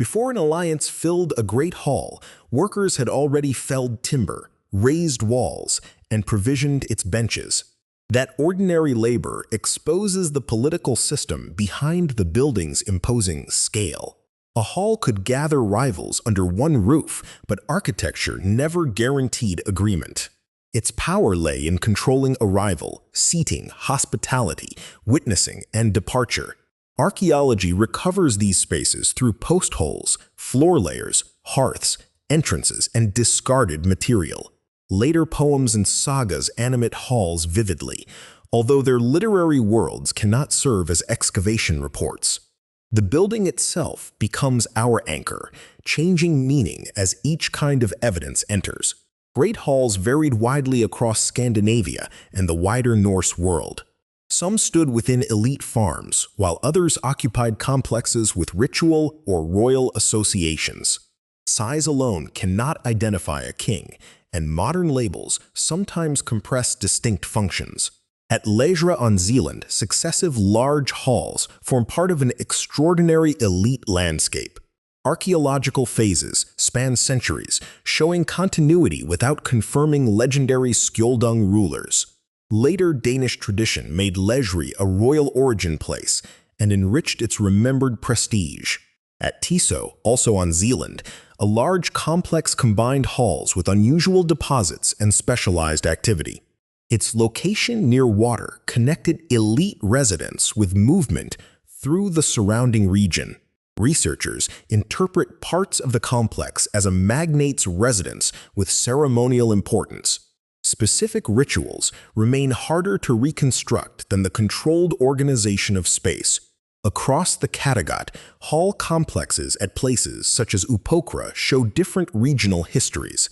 Before an alliance filled a great hall, workers had already felled timber, raised walls, and provisioned its benches. That ordinary labor exposes the political system behind the building's imposing scale. A hall could gather rivals under one roof, but architecture never guaranteed agreement. Its power lay in controlling arrival, seating, hospitality, witnessing, and departure. Archaeology recovers these spaces through post holes, floor layers, hearths, entrances, and discarded material. Later poems and sagas animate halls vividly, although their literary worlds cannot serve as excavation reports. The building itself becomes our anchor, changing meaning as each kind of evidence enters. Great halls varied widely across Scandinavia and the wider Norse world. Some stood within elite farms, while others occupied complexes with ritual or royal associations. Size alone cannot identify a king, and modern labels sometimes compress distinct functions. At Lejre on Zealand, successive large halls form part of an extraordinary elite landscape. Archaeological phases span centuries, showing continuity without confirming legendary Skjoldung rulers. Later Danish tradition made Lejre a royal origin place and enriched its remembered prestige. At Tissø, also on Zealand, a large complex combined halls with unusual deposits and specialized activity. Its location near water connected elite residents with movement through the surrounding region. Researchers interpret parts of the complex as a magnate's residence with ceremonial importance. Specific rituals remain harder to reconstruct than the controlled organization of space. Across the Kattegat, hall complexes at places such as Uppåkra show different regional histories.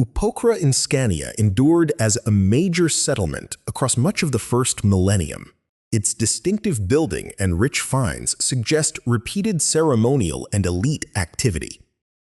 Uppåkra in Scania endured as a major settlement across much of the first millennium. Its distinctive building and rich finds suggest repeated ceremonial and elite activity.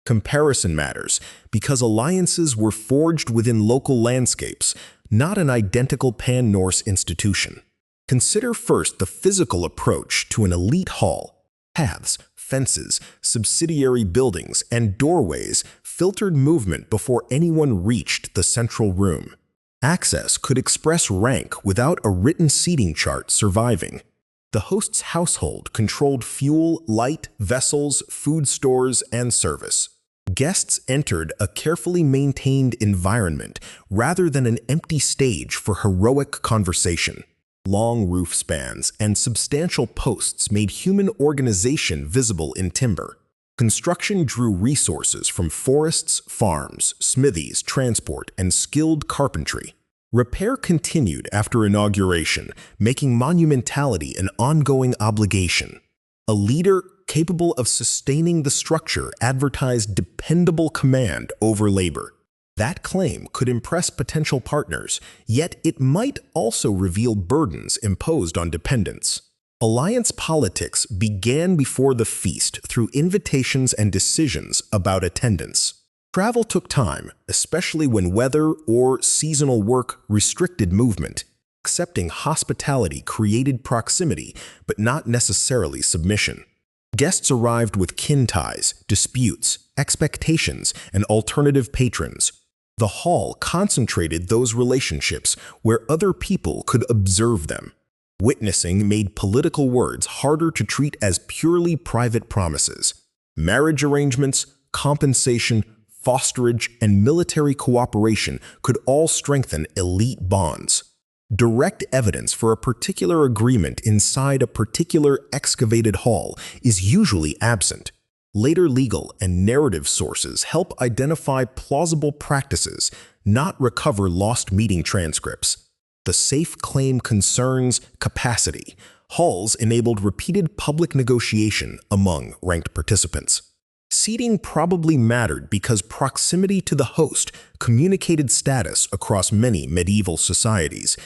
Comparison matters because alliances were forged within local landscapes, not an identical pan-Norse institution. Consider first the physical approach to an elite hall. Paths, fences, subsidiary buildings, and doorways filtered movement before anyone reached the central room. Access could express rank without a written seating chart surviving. The host's household controlled fuel, light, vessels, food stores, and service. Guests entered a carefully maintained environment rather than an empty stage for heroic conversation. Long roof spans and substantial posts made human organization visible in timber. Construction drew resources from forests, farms, smithies, transport, and skilled carpentry. Repair continued after inauguration, making monumentality an ongoing obligation. A leader capable of sustaining the structure advertised dependable command over labor. That claim could impress potential partners, yet it might also reveal burdens imposed on dependents. Alliance politics began before the feast through invitations and decisions about attendance. Travel took time, especially when weather or seasonal work restricted movement. Accepting hospitality created proximity, but not necessarily submission. Guests arrived with kin ties, disputes, expectations, and alternative patrons. The hall concentrated those relationships where other people could observe them. Witnessing made political words harder to treat as purely private promises. Marriage arrangements, compensation, fosterage, and military cooperation could all strengthen elite bonds. Direct evidence for a particular agreement inside a particular excavated hall is usually absent. Later legal and narrative sources help identify plausible practices, not recover lost meeting transcripts. The safe claim concerns capacity. Halls enabled repeated public negotiation among ranked participants. Seating probably mattered because proximity to the host communicated status across many medieval societies.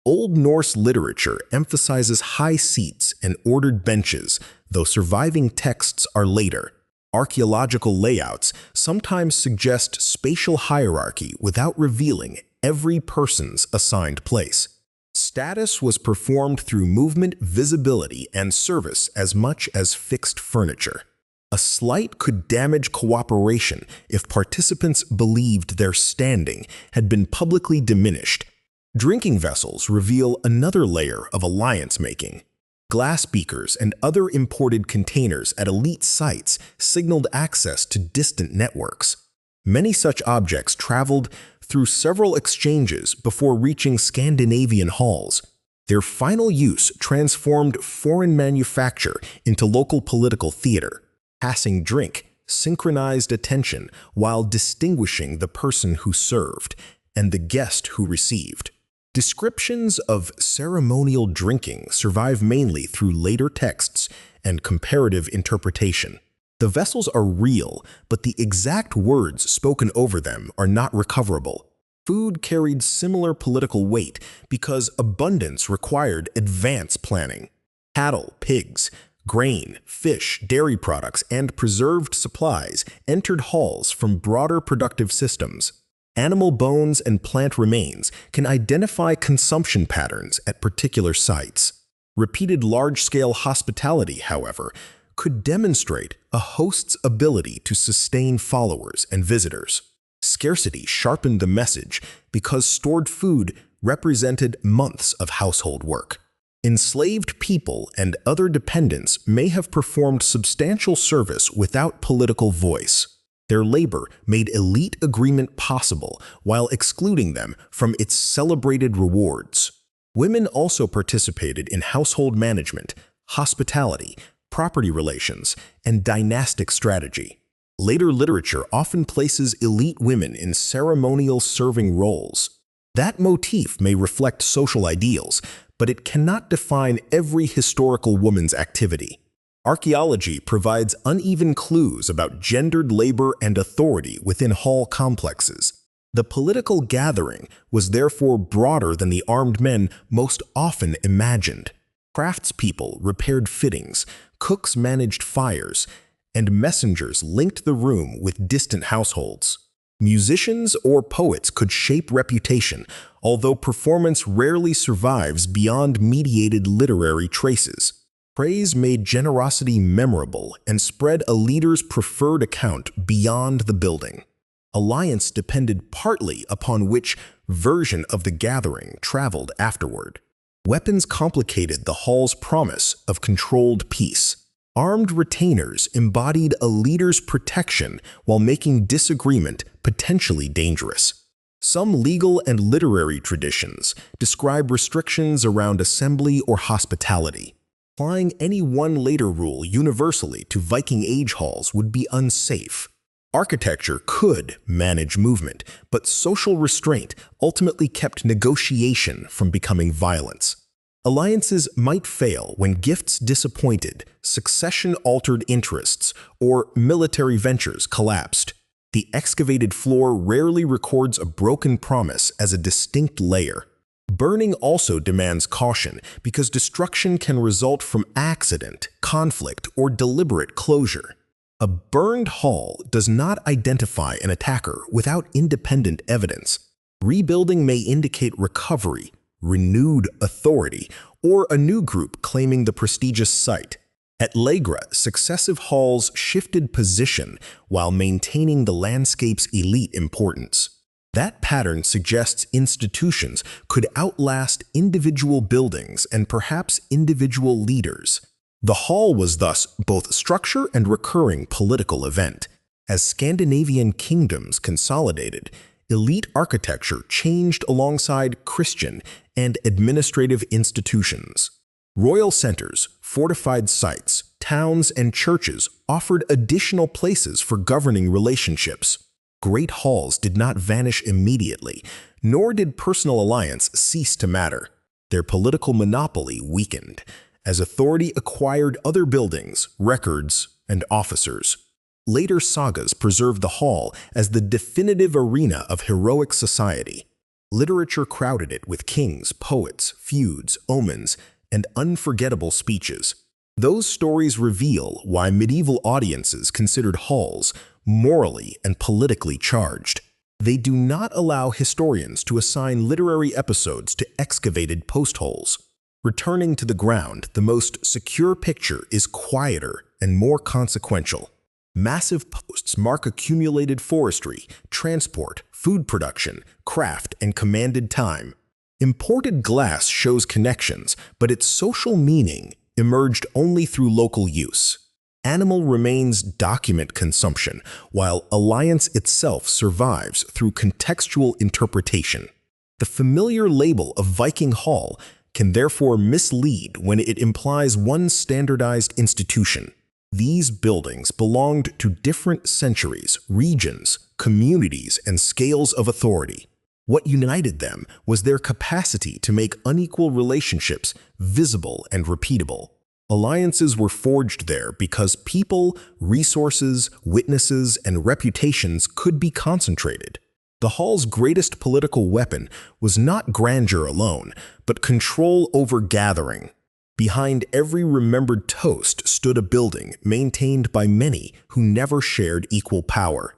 Old Norse literature emphasizes high seats and ordered benches, though surviving texts are later. Archaeological layouts sometimes suggest spatial hierarchy without revealing every person's assigned place. Status was performed through movement, visibility, and service as much as fixed furniture. A slight could damage cooperation if participants believed their standing had been publicly diminished. Drinking vessels reveal another layer of alliance-making. Glass beakers and other imported containers at elite sites signaled access to distant networks. Many such objects traveled through several exchanges before reaching Scandinavian halls. Their final use transformed foreign manufacture into local political theater. Passing drink synchronized attention while distinguishing the person who served and the guest who received. Descriptions of ceremonial drinking survive mainly through later texts and comparative interpretation. The vessels are real, but the exact words spoken over them are not recoverable. Food carried similar political weight because abundance required advanced planning. Cattle, pigs, grain, fish, dairy products, and preserved supplies entered halls from broader productive systems. Animal bones and plant remains can identify consumption patterns at particular sites. Repeated large-scale hospitality, however, could demonstrate a host's ability to sustain followers and visitors. Scarcity sharpened the message because stored food represented months of household work. Enslaved people and other dependents may have performed substantial service without political voice. Their labor made elite agreement possible while excluding them from its celebrated rewards. Women also participated in household management, hospitality, property relations, and dynastic strategy. Later literature often places elite women in ceremonial serving roles. That motif may reflect social ideals, but it cannot define every historical woman's activity. Archaeology provides uneven clues about gendered labor and authority within hall complexes. The political gathering was therefore broader than the armed men most often imagined. Craftspeople repaired fittings, cooks managed fires, and messengers linked the room with distant households. Musicians or poets could shape reputation, although performance rarely survives beyond mediated literary traces. Praise made generosity memorable and spread a leader's preferred account beyond the building. Alliance depended partly upon which version of the gathering traveled afterward. Weapons complicated the hall's promise of controlled peace. Armed retainers embodied a leader's protection while making disagreement potentially dangerous. Some legal and literary traditions describe restrictions around assembly or hospitality. Applying any one later rule universally to Viking Age halls would be unsafe. Architecture could manage movement, but social restraint ultimately kept negotiation from becoming violence. Alliances might fail when gifts disappointed, succession altered interests, or military ventures collapsed. The excavated floor rarely records a broken promise as a distinct layer. Burning also demands caution because destruction can result from accident, conflict, or deliberate closure. A burned hall does not identify an attacker without independent evidence. Rebuilding may indicate recovery, renewed authority, or a new group claiming the prestigious site. At Lejre, successive halls shifted position while maintaining the landscape's elite importance. That pattern suggests institutions could outlast individual buildings and perhaps individual leaders. The hall was thus both structure and recurring political event. As Scandinavian kingdoms consolidated, elite architecture changed alongside Christian and administrative institutions. Royal centers, fortified sites, towns, and churches offered additional places for governing relationships. Great halls did not vanish immediately, nor did personal alliance cease to matter. Their political monopoly weakened, as authority acquired other buildings, records, and officers. Later sagas preserved the hall as the definitive arena of heroic society. Literature crowded it with kings, poets, feuds, omens, and unforgettable speeches. Those stories reveal why medieval audiences considered halls morally and politically charged. They do not allow historians to assign literary episodes to excavated post holes. Returning to the ground, the most secure picture is quieter and more consequential. Massive posts mark accumulated forestry, transport, food production, craft, and commanded time. Imported glass shows connections, but its social meaning emerged only through local use. Animal remains document consumption, while alliance itself survives through contextual interpretation. The familiar label of Viking Hall can therefore mislead when it implies one standardized institution. These buildings belonged to different centuries, regions, communities, and scales of authority. What united them was their capacity to make unequal relationships visible and repeatable. Alliances were forged there because people, resources, witnesses, and reputations could be concentrated. The hall's greatest political weapon was not grandeur alone, but control over gathering. Behind every remembered toast stood a building maintained by many who never shared equal power.